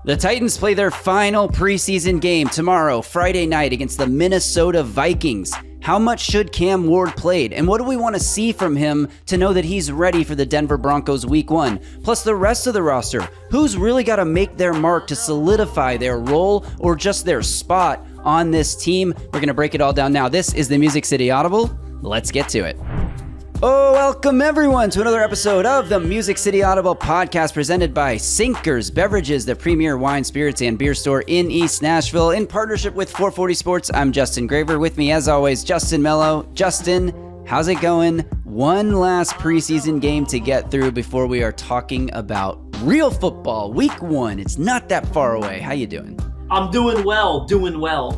The Titans play their final preseason game tomorrow, Friday night, against the Minnesota Vikings. How much should Cam Ward played, and what do we want to see from him to know that he's ready for the Denver Broncos Week 1? Plus the rest of the roster. Who's really got to make their mark to solidify their role or just their spot on this team? We're going to break it all down now. This is the Music City Audible. Let's get to it. Oh, welcome everyone to another episode of the Music City Audible podcast presented by Sinkers Beverages, the premier wine, spirits, and beer store in East Nashville. In partnership with 440 Sports, I'm Justin Graver. With me, as always, Justin Melo. Justin, how's it going? One last preseason game to get through before we are talking about real football. Week 1, it's not that far away. How you doing? I'm doing well.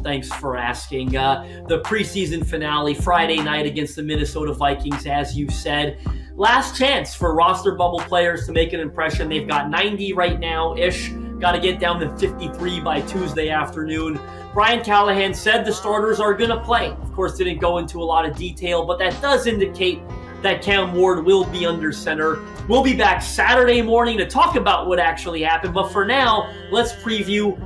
Thanks for asking. The preseason finale, Friday night against the Minnesota Vikings, as you said. Last chance for roster bubble players to make an impression. They've got 90 right now-ish. Got to get down to 53 by Tuesday afternoon. Brian Callahan said the starters are going to play. Of course, didn't go into a lot of detail, but that does indicate that Cam Ward will be under center. We'll be back Saturday morning to talk about what actually happened. But for now, let's preview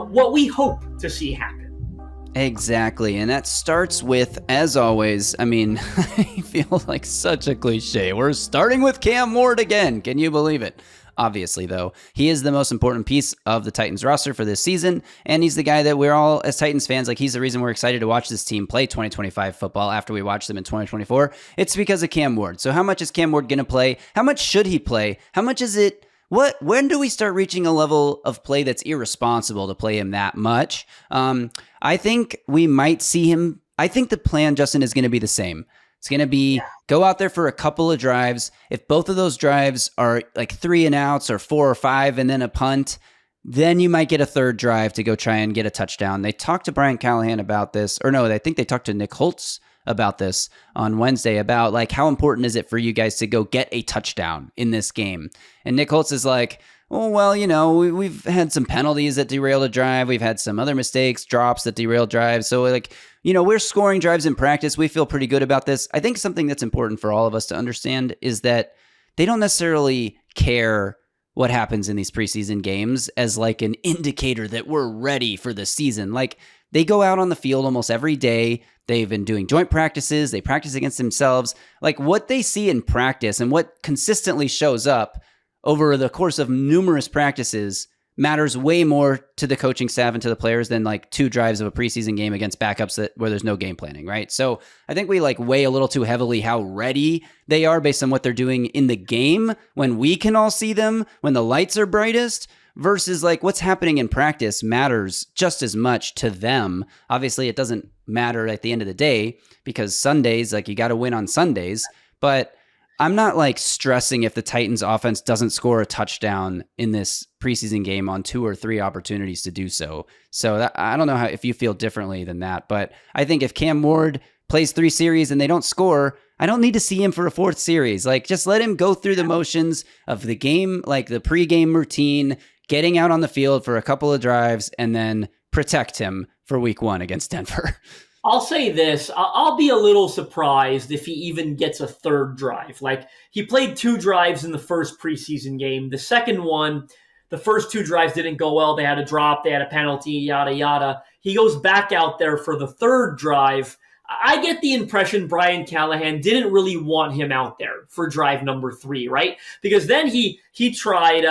what we hope to see happen. Exactly. And that starts with, as always, I mean, I feel like such a cliche. We're starting with Cam Ward again. Can you believe it? Obviously, though, he is the most important piece of the Titans roster for this season, and he's the guy that we're all, as Titans fans, like he's the reason we're excited to watch this team play 2025 football after we watch them in 2024. It's because of Cam Ward. So how much is Cam Ward going to play? How much should he play? How much is it? When do we start reaching a level of play that's irresponsible to play him that much? I think we might see him. I think the plan, Justin, is going to be the same. It's going to be go out there for a couple of drives. If both of those drives are like 3 and outs or 4 or 5 and then a punt, then you might get a third drive to go try and get a touchdown. They talked to Brian Callahan about this, or no, I think they talked to Nick Holtz about this on Wednesday about like how important is it for you guys to go get a touchdown in this game? And Nick Holtz is like, oh, well, you know, we've had some penalties that derailed a drive. We've had some other mistakes, drops that derailed drives. So like, you know, we're scoring drives in practice. We feel pretty good about this. I think something that's important for all of us to understand is that they don't necessarily care what happens in these preseason games as like an indicator that we're ready for the season. Like they go out on the field almost every day. They've been doing joint practices. They practice against themselves. Like what they see in practice and what consistently shows up over the course of numerous practices matters way more to the coaching staff and to the players than like 2 drives of a preseason game against backups where there's no game planning, right? So I think we like weigh a little too heavily how ready they are based on what they're doing in the game when we can all see them, when the lights are brightest, versus like what's happening in practice matters just as much to them. Obviously, it doesn't matter at the end of the day because Sundays, like you got to win on Sundays, but I'm not like stressing if the Titans offense doesn't score a touchdown in this preseason game on 2 or 3 opportunities to do so. So I don't know if you feel differently than that, but I think if Cam Ward plays 3 series and they don't score, I don't need to see him for a 4th series. Like just let him go through the motions of the game, like the pregame routine, getting out on the field for a couple of drives and then protect him for week 1 against Denver. I'll say this, I'll be a little surprised if he even gets a 3rd drive. Like, he played 2 drives in the first preseason game. The second one, the first 2 drives didn't go well. They had a drop, they had a penalty, yada, yada. He goes back out there for the 3rd drive. I get the impression Brian Callahan didn't really want him out there for drive number 3, right? Because then he tried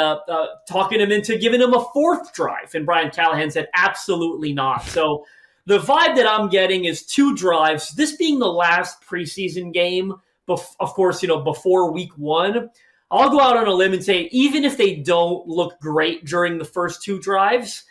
talking him into giving him a 4th drive, and Brian Callahan said, absolutely not. So the vibe that I'm getting is 2 drives, this being the last preseason game, of course, you know, before week 1. I'll go out on a limb and say, even if they don't look great during the first 2 drives,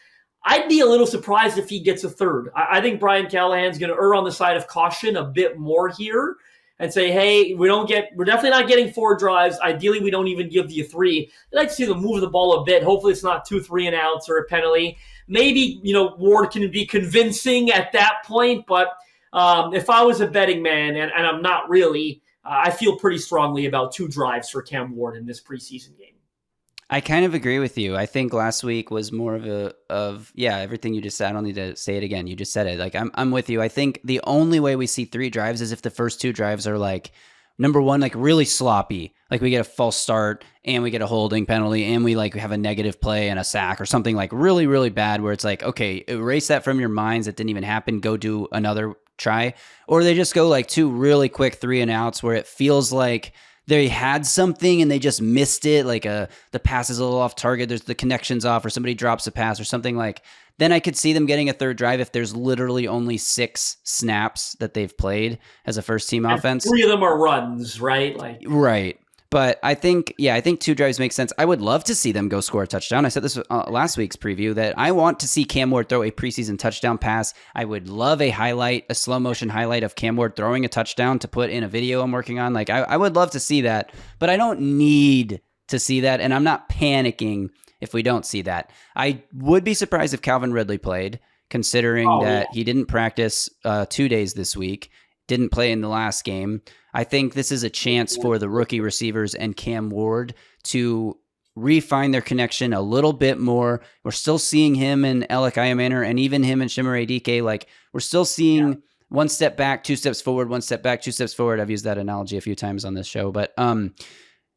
I'd be a little surprised if he gets a 3rd. I think Brian Callahan's going to err on the side of caution a bit more here and say, hey, we're definitely not getting 4 drives. Ideally, we don't even give you 3. I'd like to see them move the ball a bit. Hopefully it's not 2 3 and outs or a penalty. Maybe, you know, Ward can be convincing at that point, but if I was a betting man, and I'm not really, I feel pretty strongly about 2 drives for Cam Ward in this preseason game. I kind of agree with you. I think last week was more of everything you just said. I don't need to say it again. You just said it. Like I'm with you. I think the only way we see 3 drives is if the first 2 drives are like number one, like really sloppy. Like we get a false start and we get a holding penalty and we like have a negative play and a sack or something like really, really bad where it's like, okay, erase that from your minds. That didn't even happen. Go do another try. Or they just go like 2 really quick 3-and-outs where it feels like they had something and they just missed it. Like the pass is a little off target. There's the connection's off or somebody drops a pass or something like. Then I could see them getting a third drive if there's literally only 6 snaps that they've played as a first team offense. 3 of them are runs, right? Right. But I think 2 drives make sense. I would love to see them go score a touchdown. I said this last week's preview that I want to see Cam Ward throw a preseason touchdown pass. I would love a slow motion highlight of Cam Ward throwing a touchdown to put in a video I'm working on. Like I would love to see that, but I don't need to see that. And I'm not panicking if we don't see that. I would be surprised if Calvin Ridley played, considering that he didn't practice 2 days this week, didn't play in the last game. I think this is a chance for the rookie receivers and Cam Ward to refine their connection a little bit more. We're still seeing him and Alec Iomanner and even him and Shimmer DK. Like we're still seeing 1 step back, 2 steps forward, 1 step back, 2 steps forward. I've used that analogy a few times on this show, but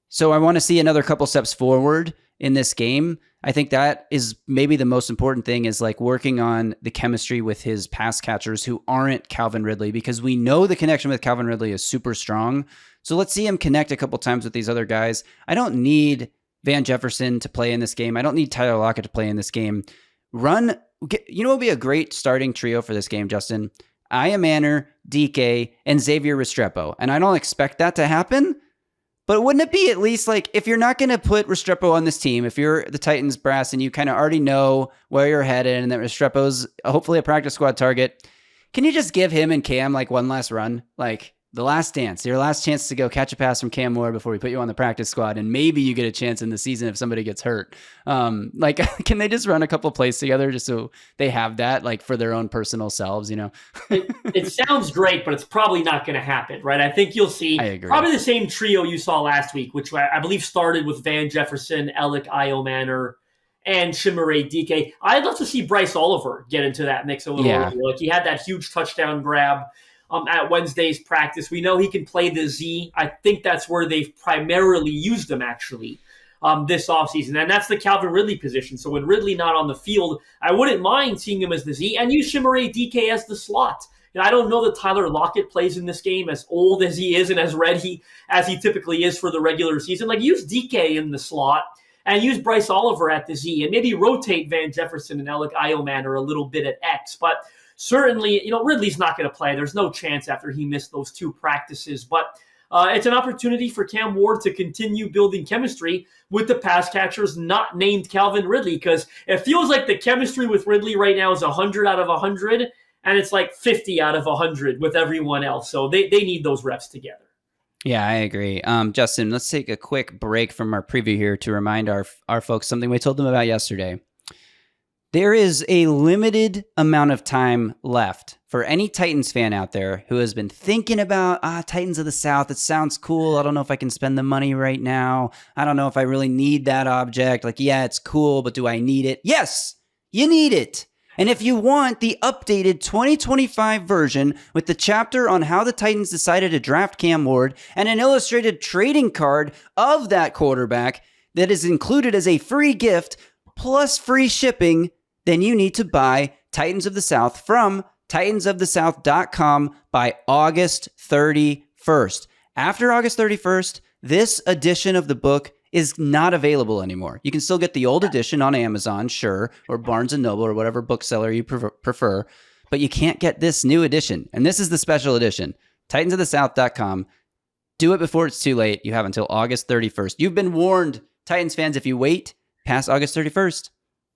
so I want to see another couple steps forward in this game. I think that is maybe the most important thing, is like working on the chemistry with his pass catchers who aren't Calvin Ridley, because we know the connection with Calvin Ridley is super strong. So let's see him connect a couple times with these other guys. I don't need Van Jefferson to play in this game. I don't need Tyler Lockett to play in this game. You know what would be a great starting trio for this game, Justin? Iomanner, DK, and Xavier Restrepo. And I don't expect that to happen. But wouldn't it be at least like, if you're not going to put Restrepo on this team, if you're the Titans brass and you kind of already know where you're headed and that Restrepo's hopefully a practice squad target, can you just give him and Cam like one last run? Like the last dance, your last chance to go catch a pass from Cam Ward before we put you on the practice squad, and maybe you get a chance in the season if somebody gets hurt. Like, can they just run a couple plays together just so they have that, like, for their own personal selves, you know? It sounds great, but it's probably not going to happen, right? I think you'll see probably the same trio you saw last week, which I believe started with Van Jefferson, Alec Iomanner, and Shimmeray DK. I'd love to see Bryce Oliver get into that mix a little earlier. Like, he had that huge touchdown grab at Wednesday's practice. We know he can play the Z. I think that's where they've primarily used him, actually, this offseason. And that's the Calvin Ridley position. So when Ridley not on the field, I wouldn't mind seeing him as the Z and use Shimmeray DK as the slot. And I don't know that Tyler Lockett plays in this game, as old as he is and as ready as he typically is for the regular season. Like, use DK in the slot and use Bryce Oliver at the Z, and maybe rotate Van Jefferson and Alec Iomanner a little bit at X. But certainly, Ridley's not going to play. There's no chance after he missed those 2 practices. But it's an opportunity for Cam Ward to continue building chemistry with the pass catchers not named Calvin Ridley, because it feels like the chemistry with Ridley right now is 100 out of 100, and it's like 50 out of 100 with everyone else. So they need those reps together. Yeah, I agree. Justin, let's take a quick break from our preview here to remind our folks something we told them about yesterday. There is a limited amount of time left for any Titans fan out there who has been thinking about, Titans of the South, it sounds cool. I don't know if I can spend the money right now. I don't know if I really need that object. Like, yeah, it's cool, but do I need it? Yes, you need it. And if you want the updated 2025 version with the chapter on how the Titans decided to draft Cam Ward and an illustrated trading card of that quarterback that is included as a free gift plus free shipping, then you need to buy Titans of the South from titansofthesouth.com by August 31st. After August 31st, this edition of the book is not available anymore. You can still get the old edition on Amazon, sure, or Barnes & Noble or whatever bookseller you prefer, but you can't get this new edition. And this is the special edition. titansofthesouth.com. Do it before it's too late. You have until August 31st. You've been warned, Titans fans. If you wait past August 31st,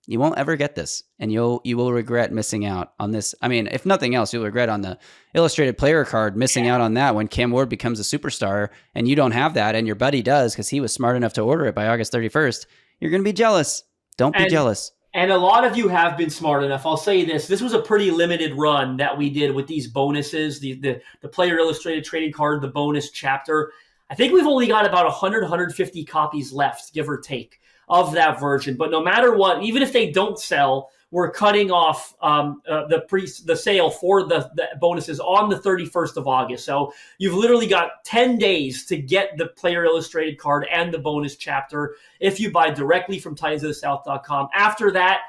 you won't ever get this, and you will regret missing out on this. I mean, if nothing else, you'll regret on the illustrated player card missing out on that when Cam Ward becomes a superstar and you don't have that, and your buddy does because he was smart enough to order it by August 31st. You're going to be jealous. Don't be jealous. And a lot of you have been smart enough. I'll say this. This was a pretty limited run that we did with these bonuses, the player illustrated trading card, the bonus chapter. I think we've only got about 100, 150 copies left, give or take. of that version. But no matter what, even if they don't sell, we're cutting off the sale for the bonuses on the 31st of August. So you've literally got 10 days to get the Player Illustrated card and the bonus chapter if you buy directly from TitansOfTheSouth.com. After that,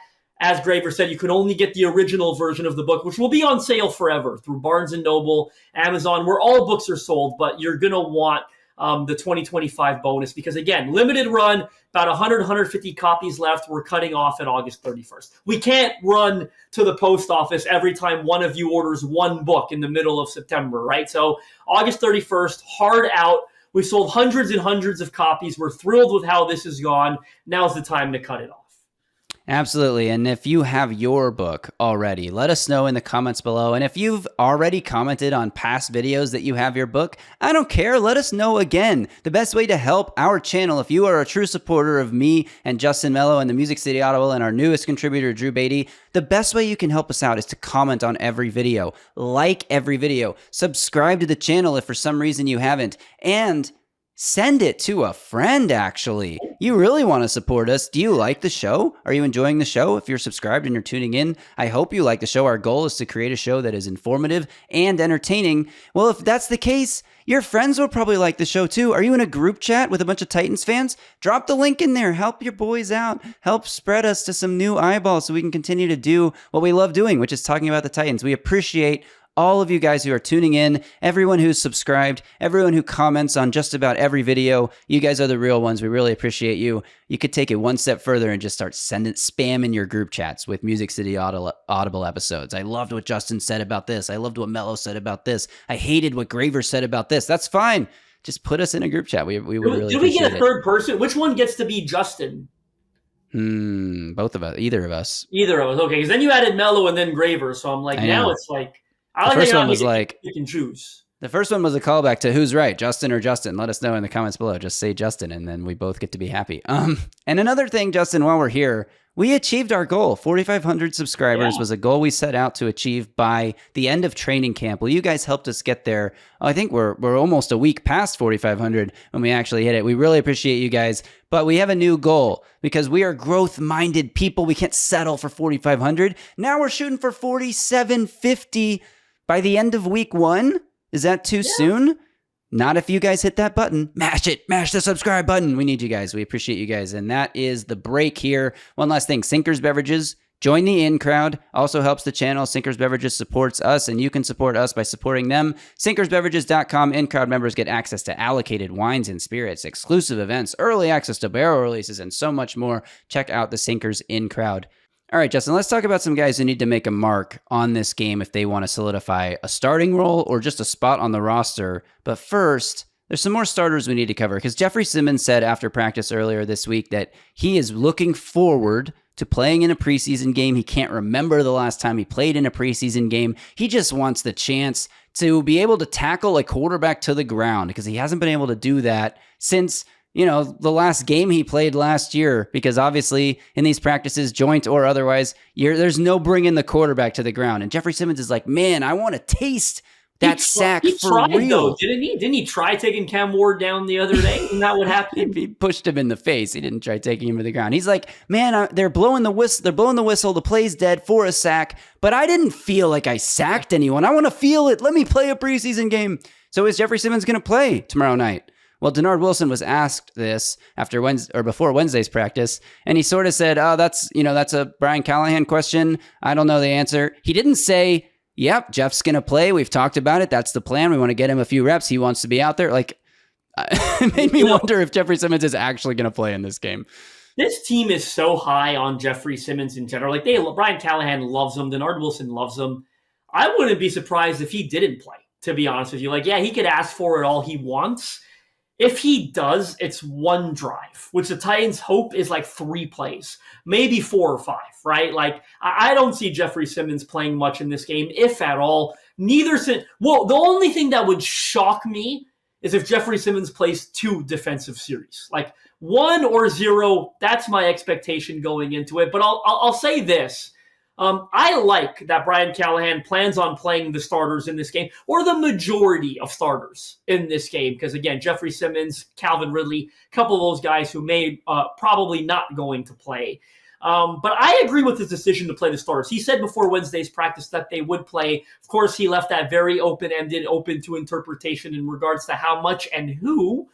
as Graver said, you can only get the original version of the book, which will be on sale forever through Barnes & Noble, Amazon, where all books are sold, but you're going to want the 2025 bonus because, again, limited run, about 100, 150 copies left. We're cutting off at August 31st. We can't run to the post office every time one of you orders one book in the middle of September, right? So August 31st, hard out. We sold hundreds and hundreds of copies. We're thrilled with how this has gone. Now's the time to cut it off. Absolutely. And if you have your book already, let us know in the comments below. And if you've already commented on past videos that you have your book, I don't care. Let us know again. The best way to help our channel, if you are a true supporter of me and Justin Melo and the Music City Audible and our newest contributor, Drew Beatty, the best way you can help us out is to comment on every video, like every video, subscribe to the channel if for some reason you haven't, and send it to a friend, actually. You really want to support us. Do you like the show? Are you enjoying the show? If you're subscribed and you're tuning in, I hope you like the show. Our goal is to create a show that is informative and entertaining. Well, if that's the case, your friends will probably like the show too. Are you in a group chat with a bunch of Titans fans? Drop the link in there. Help your boys out. Help spread us to some new eyeballs so we can continue to do what we love doing, which is talking about the Titans. We appreciate all of you guys who are tuning in, everyone who's subscribed, everyone who comments on just about every video. You guys are the real ones. We really appreciate you. You could take it one step further and just start spamming your group chats with Music City Audible episodes. I loved what Justin said about this. I loved what Melo said about this. I hated what Graver said about this. That's fine. Just put us in a group chat. We would really appreciate it. Do we get a third person? Which one gets to be Justin? Both of us. Either of us. Either of us. Okay, because then you added Melo and then Graver. So I'm like, now it's like, the first one was like, you can choose. The first one was a callback to who's right, Justin or Justin. Let us know in the comments below. Just say Justin, and then we both get to be happy. And another thing, Justin, while we're here, we achieved our goal. 4,500 subscribers was a goal we set out to achieve by the end of training camp. Well, you guys helped us get there. I think we're almost a week past 4,500 when we actually hit it. We really appreciate you guys, but we have a new goal because we are growth-minded people. We can't settle for 4,500. Now we're shooting for 4,750 by the end of week 1. Is that too soon? Not if you guys hit that button. Mash it. Mash the subscribe button. We need you guys. We appreciate you guys. And that is the break here. One last thing. Sinkers Beverages. Join the in crowd. Also helps the channel. Sinkers Beverages supports us, and you can support us by supporting them. SinkersBeverages.com. In crowd members get access to allocated wines and spirits, exclusive events, early access to barrel releases, and so much more. Check out the Sinkers in crowd. All right, Justin, let's talk about some guys who need to make a mark on this game if they want to solidify a starting role or just a spot on the roster. But first, there's some more starters we need to cover because Jeffrey Simmons said after practice earlier this week that he is looking forward to playing in a preseason game. He can't remember the last time he played in a preseason game. He just wants the chance to be able to tackle a quarterback to the ground because he hasn't been able to do that since the last game he played last year, because obviously in these practices, joint or otherwise, there's no bringing the quarterback to the ground. And Jeffrey Simmons is like, man, I want to taste that sack for real. Though, didn't he? Didn't he try taking Cam Ward down the other day? Isn't that what happened? He pushed him in the face. He didn't try taking him to the ground. He's like, man, they're blowing the whistle. They're blowing the whistle. The play's dead for a sack, but I didn't feel like I sacked anyone. I want to feel it. Let me play a preseason game. So is Jeffrey Simmons going to play tomorrow night? Well, Denard Wilson was asked this before Wednesday's practice, and he sort of said, "Oh, that's a Brian Callahan question. I don't know the answer." He didn't say, "Yep, Jeff's gonna play. We've talked about it. That's the plan. We want to get him a few reps. He wants to be out there." Like, it made me wonder if Jeffrey Simmons is actually gonna play in this game. This team is so high on Jeffrey Simmons in general. Like, Brian Callahan loves him. Denard Wilson loves him. I wouldn't be surprised if he didn't play. To be honest with you, like, yeah, he could ask for it all he wants. If he does, it's one drive, which the Titans hope is like 3 plays, maybe 4 or 5, right? Like, I don't see Jeffrey Simmons playing much in this game, if at all. The only thing that would shock me is if Jeffrey Simmons plays 2 defensive series. Like, 1 or 0, that's my expectation going into it. But I'll say this. I like that Brian Callahan plans on playing the starters in this game, or the majority of starters in this game, because again, Jeffrey Simmons, Calvin Ridley, a couple of those guys who may probably not going to play. But I agree with his decision to play the starters. He said before Wednesday's practice that they would play. Of course, he left that very open-ended, open to interpretation in regards to how much and who.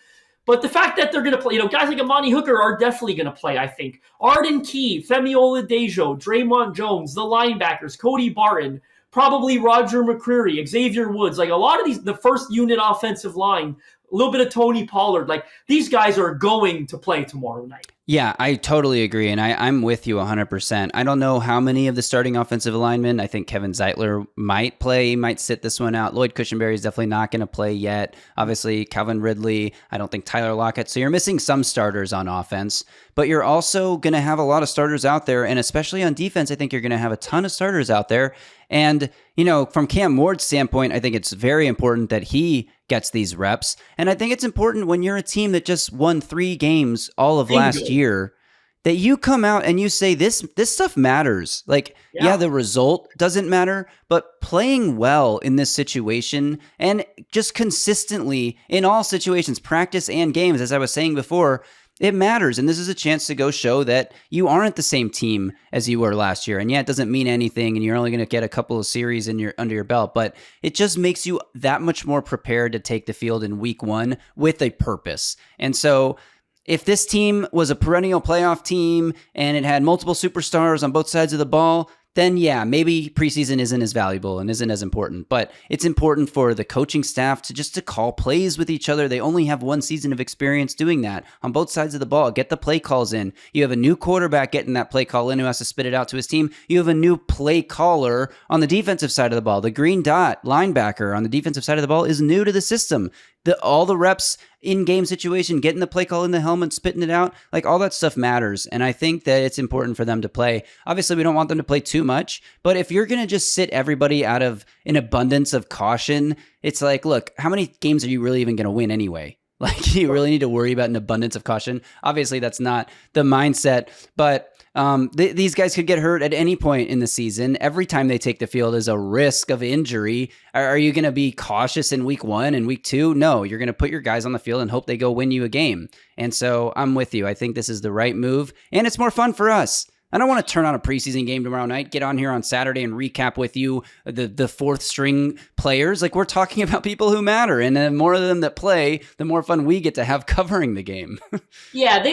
But the fact that they're going to play, guys like Amani Hooker are definitely going to play, I think. Arden Key, Femi Oladejo, Draymond Jones, the linebackers, Cody Barton, probably Roger McCreary, Xavier Woods. Like a lot of these, the first unit offensive line, a little bit of Tony Pollard. Like these guys are going to play tomorrow night. Yeah, I totally agree, and I'm with you 100%. I don't know how many of the starting offensive linemen. I think Kevin Zeitler might play. He might sit this one out. Lloyd Cushenberry is definitely not going to play yet. Obviously, Calvin Ridley. I don't think Tyler Lockett. So you're missing some starters on offense, but you're also going to have a lot of starters out there, and especially on defense, I think you're going to have a ton of starters out there. And, from Cam Ward's standpoint, I think it's very important that he gets these reps. And I think it's important when you're a team that just won 3 games all of last year that you come out and you say, this stuff matters. Like, yeah, the result doesn't matter, but playing well in this situation and just consistently in all situations, practice and games, as I was saying before, it matters. And this is a chance to go show that you aren't the same team as you were last year. And yeah, it doesn't mean anything, and you're only going to get a couple of series under your belt, but it just makes you that much more prepared to take the field in week 1 with a purpose. And so if this team was a perennial playoff team and it had multiple superstars on both sides of the ball, then yeah, maybe preseason isn't as valuable and isn't as important. But it's important for the coaching staff to call plays with each other. They only have 1 season of experience doing that on both sides of the ball. Get the play calls in. You have a new quarterback getting that play call in who has to spit it out to his team. You have a new play caller on the defensive side of the ball. The green dot linebacker on the defensive side of the ball is new to the system. All the reps in-game situation, getting the play call in the helmet, spitting it out, like all that stuff matters. And I think that it's important for them to play. Obviously, we don't want them to play too much, but if you're going to just sit everybody out of an abundance of caution, it's like, look, how many games are you really even going to win anyway? Like, you really need to worry about an abundance of caution. Obviously, that's not the mindset, but these guys could get hurt at any point in the season. Every time they take the field is a risk of injury. Are you going to be cautious in week 1 and week 2? No, you're going to put your guys on the field and hope they go win you a game. And so I'm with you. I think this is the right move, and it's more fun for us. I don't want to turn on a preseason game tomorrow night, get on here on Saturday and recap with you the fourth string players. Like, we're talking about people who matter, and the more of them that play, the more fun we get to have covering the game. Yeah,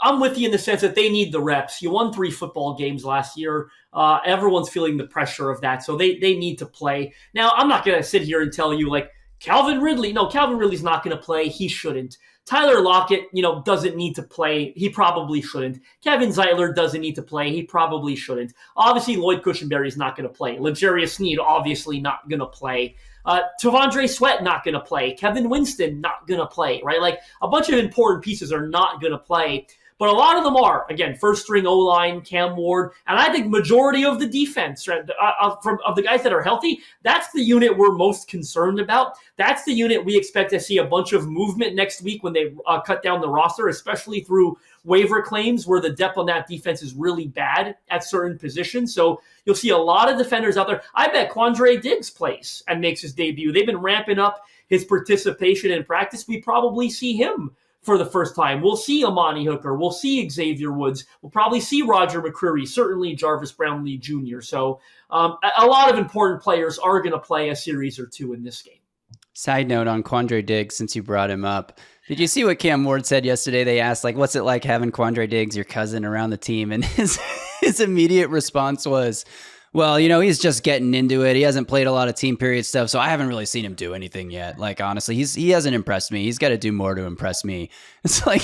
I'm with you in the sense that they need the reps. You won 3 football games last year. Everyone's feeling the pressure of that, so they need to play. Now, I'm not going to sit here and tell you, like, Calvin Ridley's not going to play. He shouldn't. Tyler Lockett, doesn't need to play. He probably shouldn't. Kevin Zeitler doesn't need to play. He probably shouldn't. Obviously, Lloyd Cushenberry is not going to play. L'Jarius Sneed, obviously not going to play. Tavondre Sweat, not going to play. Kevin Winston, not going to play, right? Like, a bunch of important pieces are not going to play. But a lot of them are, again, first-string O-line, Cam Ward, and I think majority of the defense, right, of the guys that are healthy, that's the unit we're most concerned about. That's the unit we expect to see a bunch of movement next week when they cut down the roster, especially through waiver claims where the depth on that defense is really bad at certain positions. So you'll see a lot of defenders out there. I bet Quandre Diggs plays and makes his debut. They've been ramping up his participation in practice. We probably see him for the first time. We'll see Amani Hooker. We'll see Xavier Woods. We'll probably see Roger McCreary, certainly Jarvis Brownlee Jr. So a lot of important players are going to play a series or 2 in this game. Side note on Quandre Diggs, since you brought him up, did you see what Cam Ward said yesterday? They asked, like, what's it like having Quandre Diggs, your cousin, around the team? And his immediate response was, well, he's just getting into it. He hasn't played a lot of team period stuff, so I haven't really seen him do anything yet. Like, honestly, he hasn't impressed me. He's got to do more to impress me. It's like...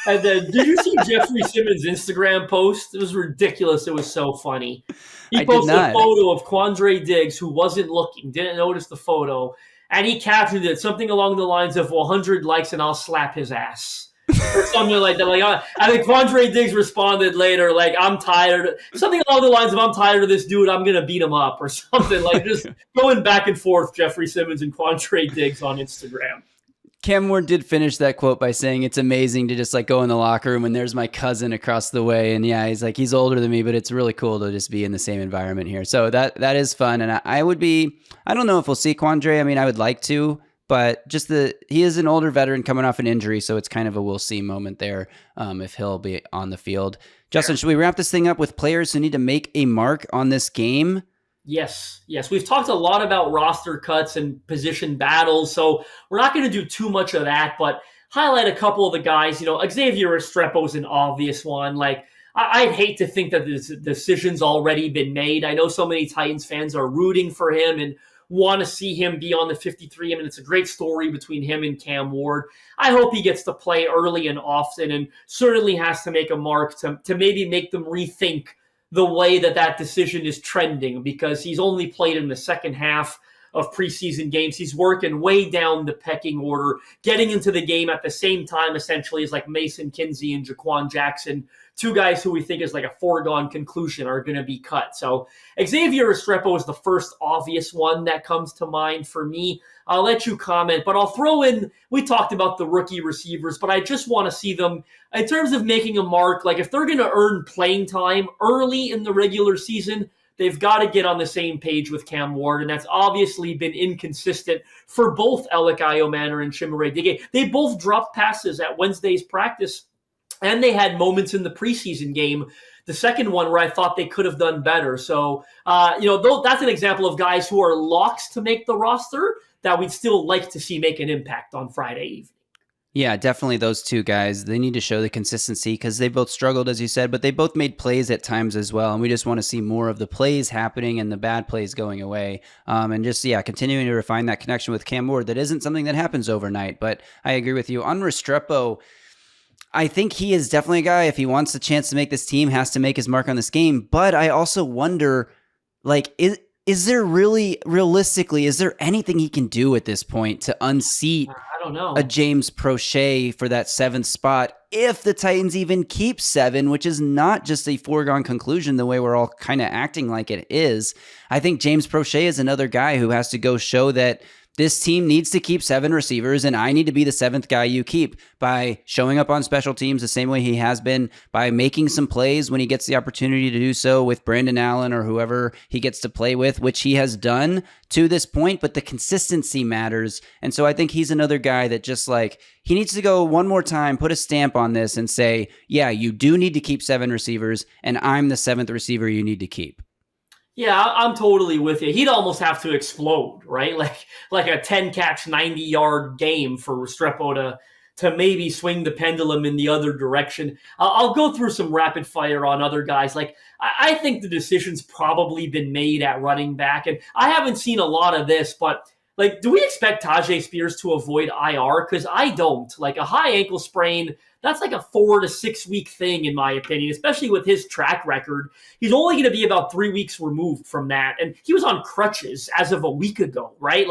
And then, did you see Jeffrey Simmons' Instagram post? It was ridiculous. It was so funny. He posted a photo of Quandre Diggs, who wasn't looking, didn't notice the photo, and he captioned it something along the lines of 100 likes and I'll slap his ass. Or something like that. Like, I think Quandre Diggs responded later, like, I'm tired. Something along the lines of, I'm tired of this dude. I'm going to beat him up or something. Like, just going back and forth, Jeffrey Simmons and Quandre Diggs on Instagram. Cam Ward did finish that quote by saying it's amazing to just like go in the locker room and there's my cousin across the way. And yeah, he's like, he's older than me, but it's really cool to just be in the same environment here. So that is fun. And I would be, I don't know if we'll see Quandre. I mean, I would like to, but just he is an older veteran coming off an injury. So it's kind of a we'll see moment there if he'll be on the field. Justin, should we wrap this thing up with players who need to make a mark on this game? Yes. We've talked a lot about roster cuts and position battles, so we're not going to do too much of that, but highlight a couple of the guys. Xavier Restrepo is an obvious one. Like, I'd hate to think that this decision's already been made. I know so many Titans fans are rooting for him and want to see him be on the 53. I mean, it's a great story between him and Cam Ward. I hope he gets to play early and often and certainly has to make a mark to maybe make them rethink the way that decision is trending, because he's only played in the second half of preseason games. He's working way down the pecking order, getting into the game at the same time, essentially, as like Mason Kinsey and Jaquan Jackson, two guys who we think is like a foregone conclusion are going to be cut. So Xavier Restrepo is the first obvious one that comes to mind for me. I'll let you comment, but I'll throw in, we talked about the rookie receivers, but I just want to see them in terms of making a mark. Like, if they're going to earn playing time early in the regular season, they've got to get on the same page with Cam Ward, and that's obviously been inconsistent for both Alec Iomanner and Chimere Dike. They both dropped passes at Wednesday's practice, and they had moments in the preseason game, the second one, where I thought they could have done better. So, that's an example of guys who are locks to make the roster that we'd still like to see make an impact on Friday evening. Yeah, definitely those two guys. They need to show the consistency because they both struggled, as you said, but they both made plays at times as well. And we just want to see more of the plays happening and the bad plays going away. And just, continuing to refine that connection with Cam Ward. That isn't something that happens overnight, but I agree with you. On Restrepo, I think he is definitely a guy, if he wants a chance to make this team, has to make his mark on this game. But I also wonder, is there really, realistically, is there anything he can do at this point to unseat a James Prochet for that 7th spot if the Titans even keep 7, which is not just a foregone conclusion the way we're all kind of acting like it is? I think James Prochet is another guy who has to go show that this team needs to keep 7 receivers, and I need to be the 7th guy you keep by showing up on special teams the same way he has been, by making some plays when he gets the opportunity to do so with Brandon Allen or whoever he gets to play with, which he has done to this point, but the consistency matters. And so I think he's another guy that just he needs to go one more time, put a stamp on this and say, yeah, you do need to keep 7 receivers, and I'm the 7th receiver you need to keep. Yeah, I'm totally with you. He'd almost have to explode, right? Like a 10-catch, 90-yard game for Restrepo to maybe swing the pendulum in the other direction. I'll go through some rapid fire on other guys. I think the decision's probably been made at running back, and I haven't seen a lot of this, but do we expect Tajay Spears to avoid IR? Because I don't. A high ankle sprain, that's a 4 to 6 week thing, in my opinion, especially with his track record. He's only going to be about 3 weeks removed from that. And he was on crutches as of a week ago, right?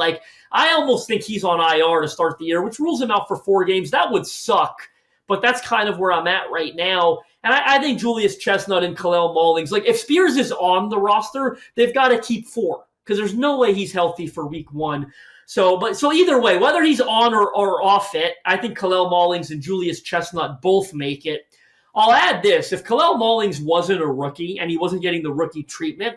I almost think he's on IR to start the year, which rules him out for 4 games. That would suck. But that's kind of where I'm at right now. And I think Julius Chestnut and Khalil Mullings, if Spears is on the roster, they've got to keep 4. Because there's no way he's healthy for week 1. So either way, whether he's on or off it, I think Khalil Mullings and Julius Chestnut both make it. I'll add this. If Khalil Mullings wasn't a rookie and he wasn't getting the rookie treatment,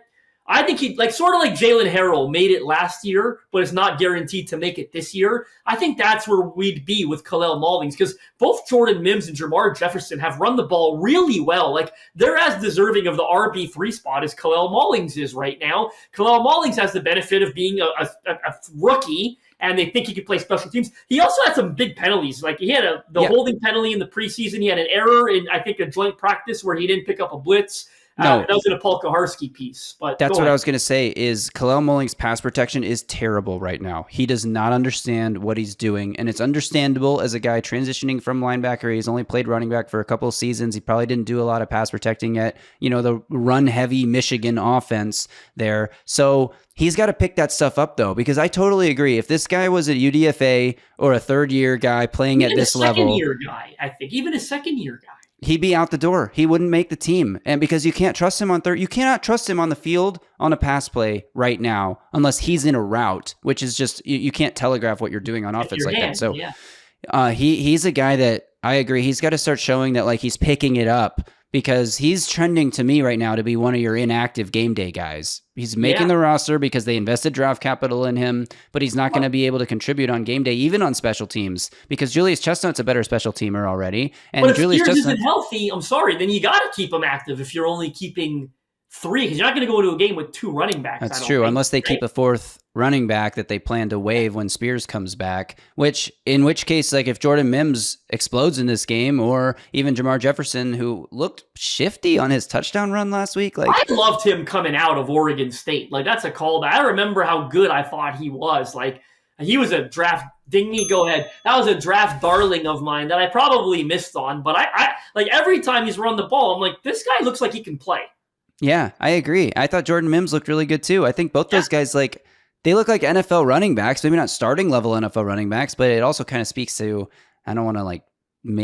I think he'd sort of like Jalen Harrell made it last year, but is not guaranteed to make it this year. I think that's where we'd be with Khalil Mullings, because both Jordan Mims and Jamar Jefferson have run the ball really well. They're as deserving of the RB3 spot as Khalil Mullings is right now. Khalil Mullings has the benefit of being a rookie, and they think he could play special teams. He also had some big penalties. He had the holding penalty in the preseason. He had an error in, I think, a joint practice where he didn't pick up a blitz. No, that was in a Paul Kaharski piece. But that's what I was going to say is Khalil Mullings' pass protection is terrible right now. He does not understand what he's doing, and it's understandable as a guy transitioning from linebacker. He's only played running back for a couple of seasons. He probably didn't do a lot of pass protecting yet. The run-heavy Michigan offense there. So he's got to pick that stuff up, though, because I totally agree. If this guy was a UDFA or a third-year guy playing at this level, second-year guy, I think, even a second-year guy, he'd be out the door. He wouldn't make the team. And because you can't trust him you cannot trust him on the field on a pass play right now, unless he's in a route, which is just, you can't telegraph what you're doing on offense like that. So He's a guy that I agree. He's got to start showing that like he's picking it up because he's trending to me right now to be one of your inactive game day guys. He's making Yeah. the roster because they invested draft capital in him, but he's not going to be able to contribute on game day, even on special teams, because Julius Chestnut's a better special teamer already. But And if Julius Spears isn't Chestnut, healthy, I'm sorry, then you got to keep him active if you're only keeping three, because you're not going to go into a game with two running backs, I that's don't true, think. unless they Right? keep a fourth running back that they plan to waive when Spears comes back, in which case, like if Jordan Mims explodes in this game, or even Jamar Jefferson, who looked shifty on his touchdown run last week, like I loved him coming out of Oregon State. Like, that's a callback. I remember how good I thought he was. Like, he was a draft dingy. Go ahead. That was a draft darling of mine that I probably missed on. But I like every time he's run the ball, I'm like, this guy looks like he can play. yeah, I agree. I thought Jordan Mims looked really good too. I think both those guys, like, they look like NFL running backs, maybe not starting level NFL running backs, but it also kind of speaks to, I don't want to like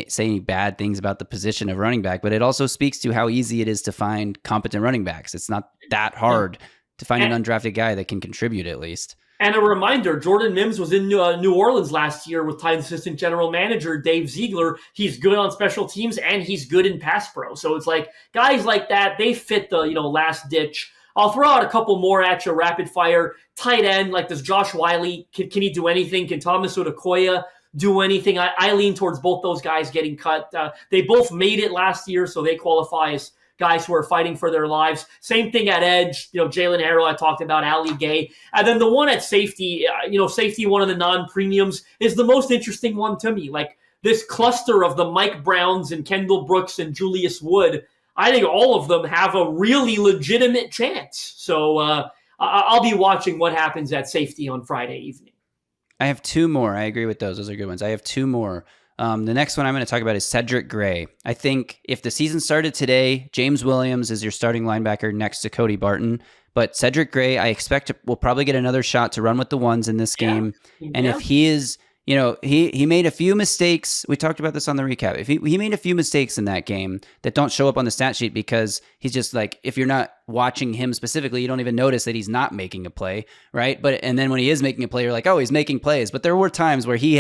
say any bad things about the position of running back, but it also speaks to how easy it is to find competent running backs. It's not that hard to find an undrafted guy that can contribute at least. And a reminder, Jordan Mims was in New Orleans last year with Titans assistant general manager Dave Ziegler. He's good on special teams and he's good in pass pro. So it's like guys like that, they fit the last ditch. I'll throw out a couple more at you, rapid fire. Tight end, like does Josh Wiley, can he do anything? Can Thomas Odukoya do anything? I lean towards both those guys getting cut. They both made it last year, so they qualify as guys who are fighting for their lives. Same thing at edge, Jalen Harrell I talked about, Ali Gay. And then the one at safety, safety, one of the non-premiums, is the most interesting one to me. Like this cluster of the Mike Browns and Kendall Brooks and Julius Wood, I think all of them have a really legitimate chance. So I'll be watching what happens at safety on Friday evening. I have two more. I agree with those. Those are good ones. I have two more. The next one I'm going to talk about is Cedric Gray. I think if the season started today, James Williams is your starting linebacker next to Cody Barton. But Cedric Gray, I expect will probably get another shot to run with the ones in this game. And if he is, he made a few mistakes. We talked about this on the recap. If he made a few mistakes in that game that don't show up on the stat sheet because he's just like, if you're not watching him specifically, you don't even notice that he's not making a play, right? And then when he is making a play, you're like, oh, he's making plays. But there were times where he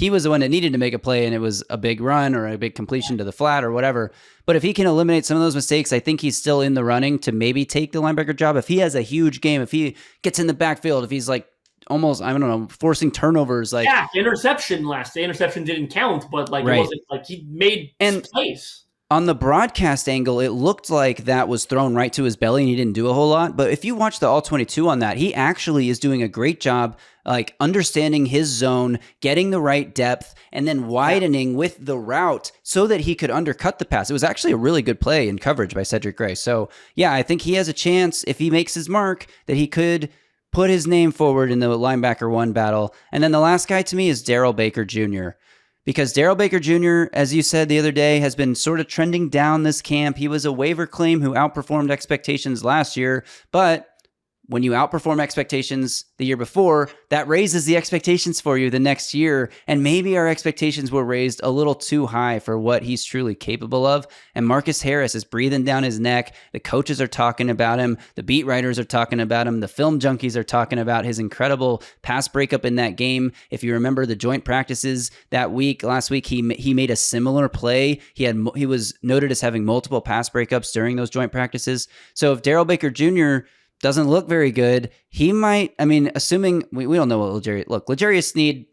was the one that needed to make a play and it was a big run or a big completion to the flat or whatever. But if he can eliminate some of those mistakes, I think he's still in the running to maybe take the linebacker job. If he has a huge game, if he gets in the backfield, if he's like almost, I don't know, forcing turnovers. Like interception last day. Interception didn't count, but like right. It wasn't like he made plays. On the broadcast angle, it looked like that was thrown right to his belly and he didn't do a whole lot. But if you watch the All-22 on that, he actually is doing a great job like understanding his zone, getting the right depth, and then widening with the route so that he could undercut the pass. It was actually a really good play in coverage by Cedric Gray. So yeah, I think he has a chance if he makes his mark that he could put his name forward in the linebacker one battle. And then the last guy to me is Darrell Baker Jr., because Darrell Baker Jr., as you said the other day, has been sort of trending down this camp. He was a waiver claim who outperformed expectations last year, but when you outperform expectations the year before, that raises the expectations for you the next year. And maybe our expectations were raised a little too high for what he's truly capable of. And Marcus Harris is breathing down his neck. The coaches are talking about him. The beat writers are talking about him. The film junkies are talking about his incredible pass breakup in that game. If you remember the joint practices last week, he made a similar play. He was noted as having multiple pass breakups during those joint practices. So if Darrell Baker Jr. doesn't look very good, he might, assuming we don't know what L'Jarius Sneed,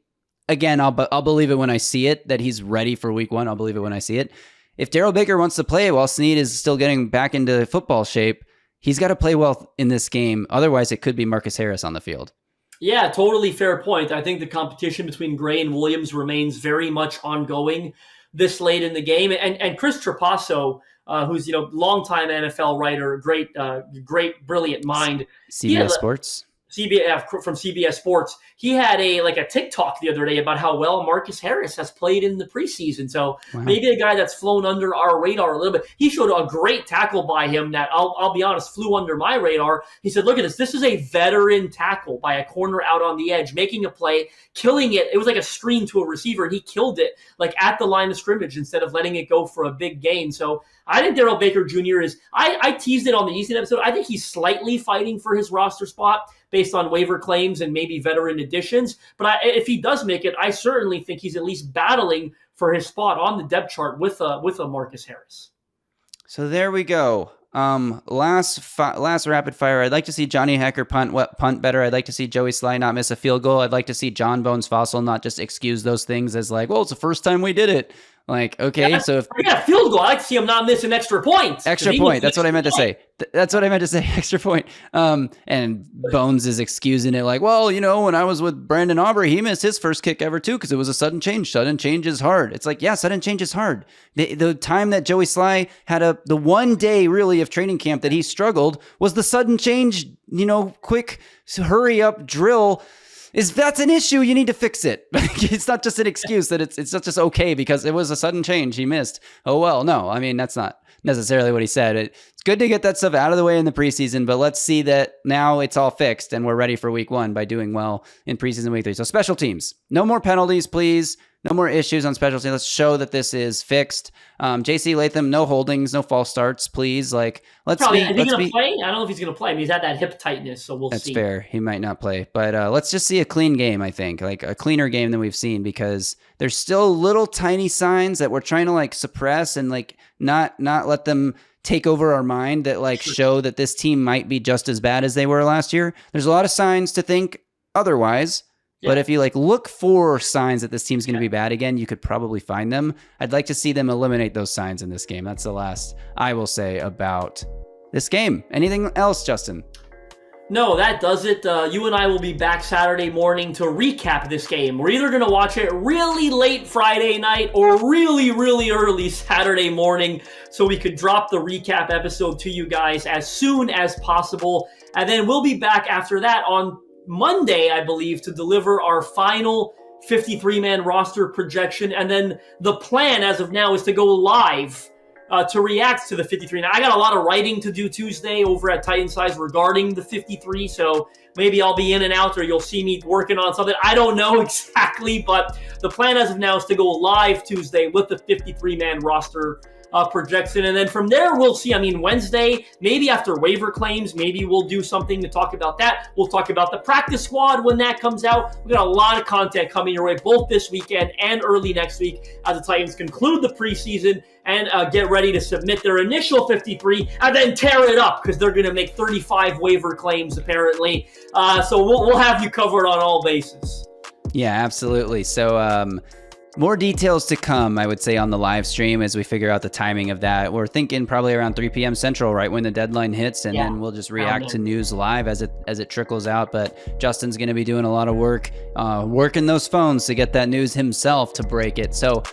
again, I'll believe it when I see it, that he's ready for week one. I'll believe it when I see it. If Darrell Baker wants to play while Sneed is still getting back into football shape, he's got to play well in this game. Otherwise, it could be Marcus Harris on the field. Yeah, totally fair point. I think the competition between Gray and Williams remains very much ongoing this late in the game. And Chris Trapasso, who's longtime NFL writer, great, brilliant mind. CBS Sports. From CBS Sports. He had a TikTok the other day about how well Marcus Harris has played in the preseason. So maybe a guy that's flown under our radar a little bit. He showed a great tackle by him that I'll be honest, flew under my radar. He said, look at this. This is a veteran tackle by a corner out on the edge, making a play, killing it. It was like a screen to a receiver, and he killed it like at the line of scrimmage instead of letting it go for a big gain. So I think Darrell Baker Jr. is, I teased it on the Easton episode. I think he's slightly fighting for his roster spot based on waiver claims and maybe veteran additions. But if he does make it, I certainly think he's at least battling for his spot on the depth chart with a Marcus Harris. So there we go. Last rapid fire. I'd like to see Johnny Hecker punt better. I'd like to see Joey Sly not miss a field goal. I'd like to see John Bones Fossil not just excuse those things as like, well, it's the first time we did it. Like, okay, yeah, so if field goal, I'd like to see him not miss an extra point. Extra point. That's what I meant to say. That's what I meant to say. Extra point. And Bones is excusing it like, well, when I was with Brandon Aubrey, he missed his first kick ever too because it was a sudden change. Sudden change is hard. It's like, yeah, sudden change is hard. The time that Joey Sly had the one day really of training camp that he struggled was the sudden change, quick hurry up drill. That's an issue, you need to fix it. It's not just an excuse that it's not just okay because it was a sudden change he missed. Oh, well, no, I mean, that's not necessarily what he said. It's good to get that stuff out of the way in the preseason, but let's see that now it's all fixed and we're ready for week 1 by doing well in preseason week 3. So special teams, no more penalties, please. No more issues on special teams. Let's show that this is fixed. JC Latham, no holdings, no false starts, please. Like, let's Probably, be. Is he going to play? I don't know if he's going to play. I mean, he's had that hip tightness, so we'll see. That's fair. He might not play, but let's just see a clean game. I think like a cleaner game than we've seen because there's still little tiny signs that we're trying to like suppress and like not let them take over our mind that like show that this team might be just as bad as they were last year. There's a lot of signs to think otherwise. Yeah. But if you like look for signs that this team's going to be bad again, you could probably find them. I'd like to see them eliminate those signs in this game. That's the last I will say about this game. Anything else, Justin? No, that does it. You and I will be back Saturday morning to recap this game. We're either going to watch it really late Friday night or really, really early Saturday morning so we could drop the recap episode to you guys as soon as possible. And then we'll be back after that on Monday, I believe, to deliver our final 53-man roster projection. And then the plan as of now is to go live to react to the 53. Now, I got a lot of writing to do Tuesday over at Titan Size regarding the 53, so maybe I'll be in and out or you'll see me working on something. I don't know exactly, but the plan as of now is to go live Tuesday with the 53-man roster projection. And then from there, we'll see. I mean, Wednesday, maybe after waiver claims, maybe we'll do something to talk about that. We'll talk about the practice squad when that comes out. We got a lot of content coming your way, both this weekend and early next week as the Titans conclude the preseason and get ready to submit their initial 53 and then tear it up because they're going to make 35 waiver claims apparently. So we'll have you covered on all bases. Yeah, absolutely. So, more details to come, I would say, on the live stream as we figure out the timing of that. We're thinking probably around 3 p.m. Central, right when the deadline hits, and then we'll just react to news live as it trickles out. But Justin's going to be doing a lot of work, working those phones to get that news himself to break it. So,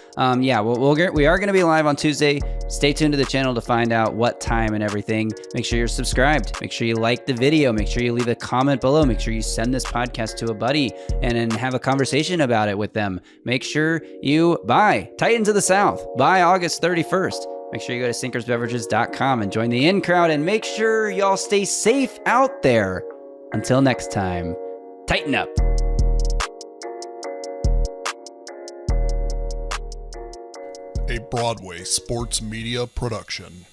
yeah, we are going to be live on Tuesday. Stay tuned to the channel to find out what time and everything. Make sure you're subscribed. Make sure you like the video. Make sure you leave a comment below. Make sure you send this podcast to a buddy and then have a conversation about it with them. Make sure you buy Titans of the South by August 31st. Make sure you go to sinkersbeverages.com and join the in crowd, and make sure y'all stay safe out there. Until next time, tighten up. A Broadway sports media production.